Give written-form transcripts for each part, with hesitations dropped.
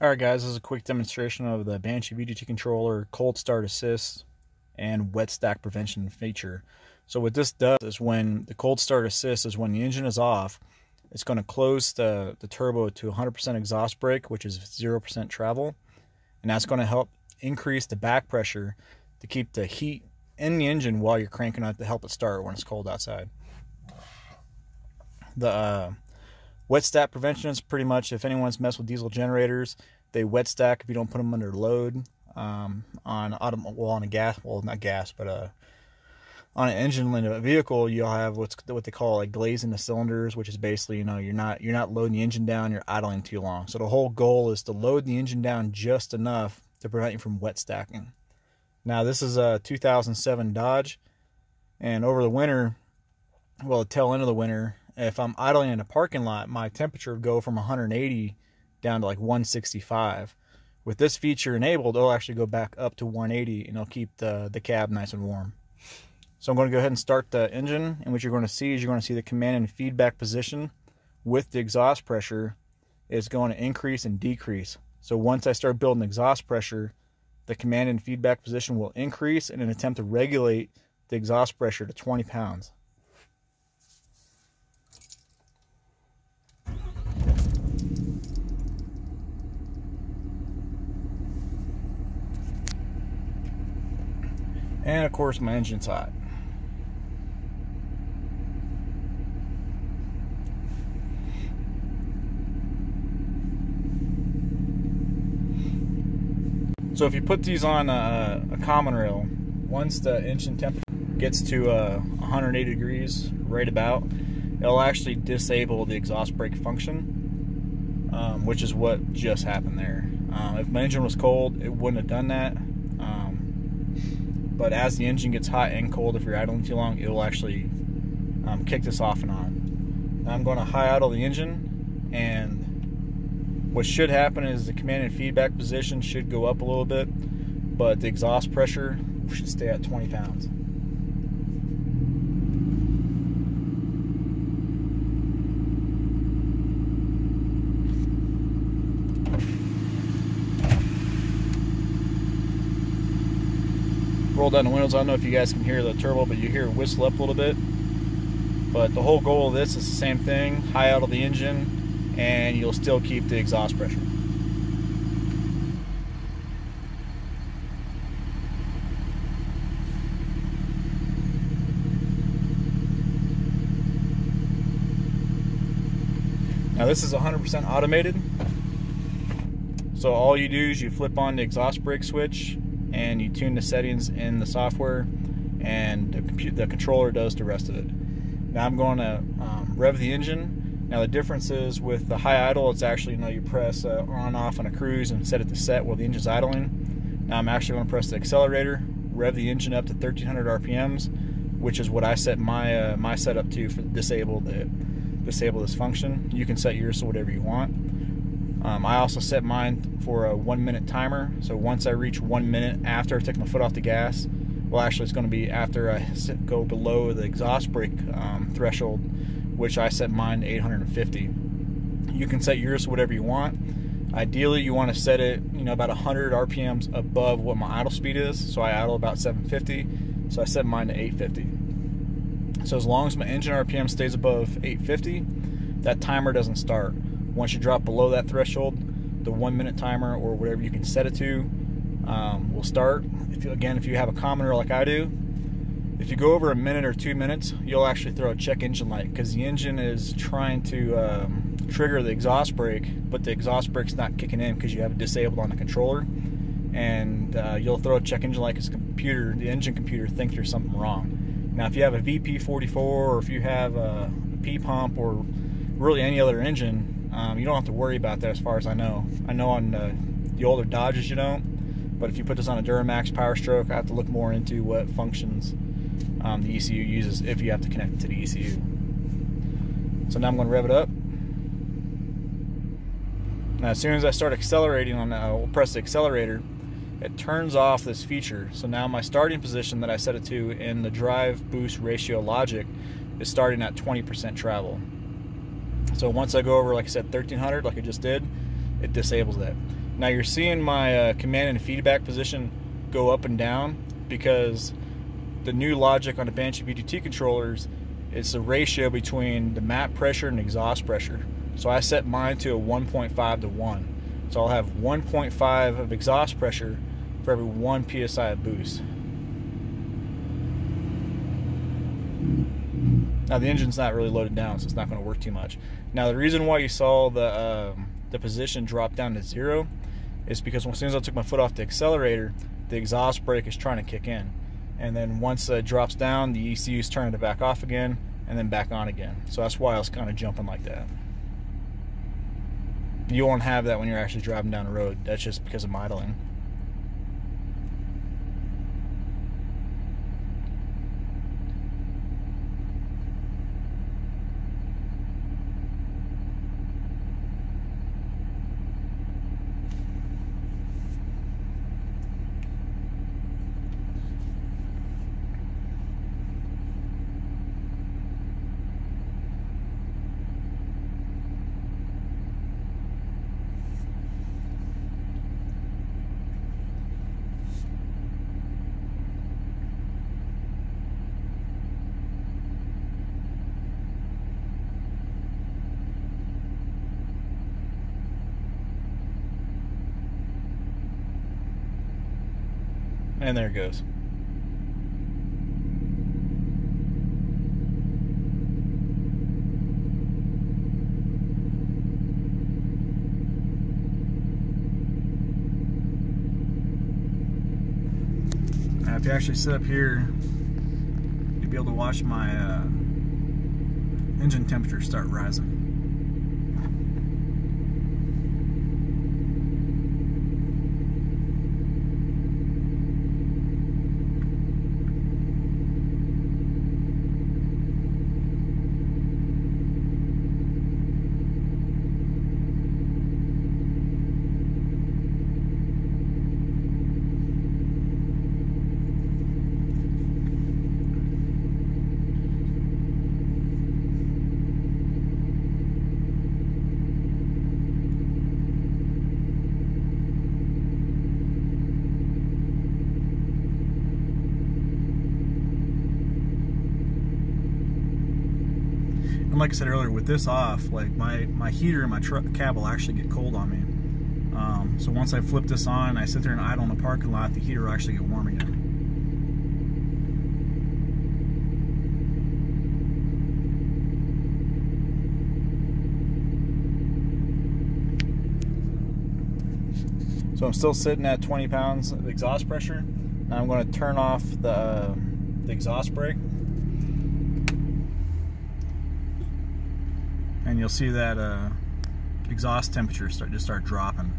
Alright guys, this is a quick demonstration of the Banshee VGT controller cold start assist and wet stack prevention feature. So what this does is when the cold start assist is when the engine is off, it's going to close the turbo to 100% exhaust brake, which is 0% travel, and that's going to help increase the back pressure to keep the heat in the engine while you're cranking out to help it start when it's cold outside. The wet stack prevention is pretty much if anyone's messed with diesel generators, they wet stack if you don't put them under load on a gas, well not gas, but on an engine in a vehicle, you'll have what they call like glazing the cylinders, which is basically, you're not loading the engine down, you're idling too long. So the whole goal is to load the engine down just enough to prevent you from wet stacking. Now this is a 2007 Dodge, and over the winter, well, the tail end of the winter, if I'm idling in a parking lot, my temperature would go from 180 down to like 165. With this feature enabled, it'll actually go back up to 180, and it'll keep the cab nice and warm. So I'm going to go ahead and start the engine, and what you're going to see is the command and feedback position with the exhaust pressure is going to increase and decrease. So once I start building exhaust pressure, the command and feedback position will increase in an attempt to regulate the exhaust pressure to 20 pounds. And of course my engine's hot. So if you put these on a common rail, once the engine temperature gets to 180 degrees, right about, it'll actually disable the exhaust brake function, which is what just happened there. If my engine was cold, it wouldn't have done that. But as the engine gets hot and cold, if you're idling too long, it will actually kick this off and on. Now I'm going to high idle the engine, and what should happen is the command and feedback position should go up a little bit, but the exhaust pressure should stay at 20 pounds. Roll down the windows. I don't know if you guys can hear the turbo, but you hear it whistle up a little bit. But the whole goal of this is the same thing: high idle the engine, and you'll still keep the exhaust pressure. Now this is 100% automated, so all you do is you flip on the exhaust brake switch and you tune the settings in the software, and the controller does the rest of it. Now I'm going to rev the engine. Now the difference is with the high idle, it's actually, you press on off on a cruise and set it to set while the engine's idling. Now I'm actually going to press the accelerator, rev the engine up to 1300 RPMs, which is what I set my setup to for disable this function. You can set yours to whatever you want. I also set mine for a 1 minute timer, so once I reach 1 minute after I take my foot off the gas, well actually it's going to be after I go below the exhaust brake threshold, which I set mine to 850. You can set yours to whatever you want. Ideally you want to set it about 100 RPMs above what my idle speed is, so I idle about 750, so I set mine to 850. So as long as my engine RPM stays above 850, that timer doesn't start. Once you drop below that threshold, the 1 minute timer or whatever you can set it to will start. If you have a common rail like I do, if you go over a minute or 2 minutes, you'll actually throw a check engine light, because the engine is trying to trigger the exhaust brake, but the exhaust brake's not kicking in because you have it disabled on the controller, and you'll throw a check engine light because the engine computer thinks there's something wrong. Now if you have a VP44, or if you have a P pump, or really any other engine, you don't have to worry about that as far as I know. I know on the older Dodges you don't, but if you put this on a Duramax Power Stroke, I have to look more into what functions the ECU uses if you have to connect it to the ECU. So now I'm going to rev it up. Now as soon as I start accelerating I'll press the accelerator, it turns off this feature. So now my starting position that I set it to in the drive boost ratio logic is starting at 20% travel. So once I go over, like I said, 1300, like I just did, it disables that. Now you're seeing my command and feedback position go up and down because the new logic on the Banshee VGT controllers is the ratio between the map pressure and exhaust pressure. So I set mine to a 1.5 to 1. So I'll have 1.5 of exhaust pressure for every 1 psi of boost. Now the engine's not really loaded down, so it's not going to work too much. Now the reason why you saw the position drop down to 0 is because as soon as I took my foot off the accelerator, the exhaust brake is trying to kick in. And then once it drops down, the ECU is turning it back off again and then back on again. So that's why I was kind of jumping like that. You won't have that when you're actually driving down the road. That's just because of idling. And there it goes. Now if you actually sit up here, you'll be able to watch my engine temperature start rising. And like I said earlier, with this off, like my heater in my cab will actually get cold on me. So once I flip this on, I sit there and idle in the parking lot, the heater will actually get warm again. So I'm still sitting at 20 pounds of exhaust pressure. Now I'm going to turn off the exhaust brake. And you'll see that exhaust temperature start dropping.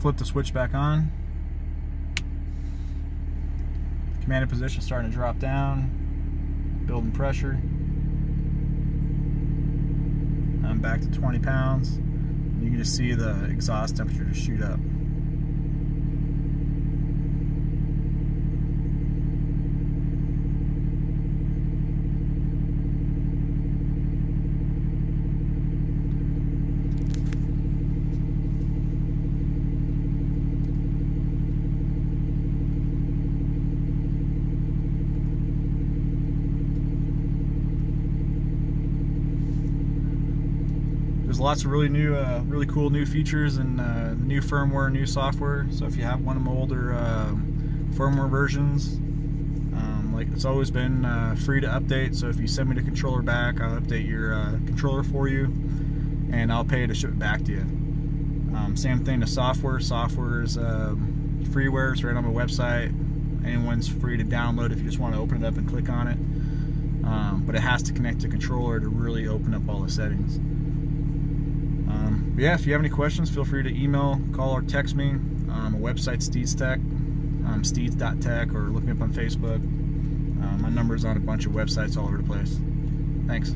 Flip the switch back on. Commanded position starting to drop down, building pressure. I'm back to 20 pounds. You can just see the exhaust temperature just shoot up. lots of really cool new features and new firmware, new software. So if you have one of my older firmware versions, like it's always been free to update. So if you send me the controller back, I'll update your controller for you, and I'll pay to ship it back to you. Same thing to software. Software is freeware. It's right on my website. Anyone's free to download if you just want to open it up and click on it. But it has to connect to controller to really open up all the settings. But yeah, if you have any questions, feel free to email, call, or text me. My website's Steeds Tech, steeds.tech, or look me up on Facebook. My number's on a bunch of websites all over the place. Thanks.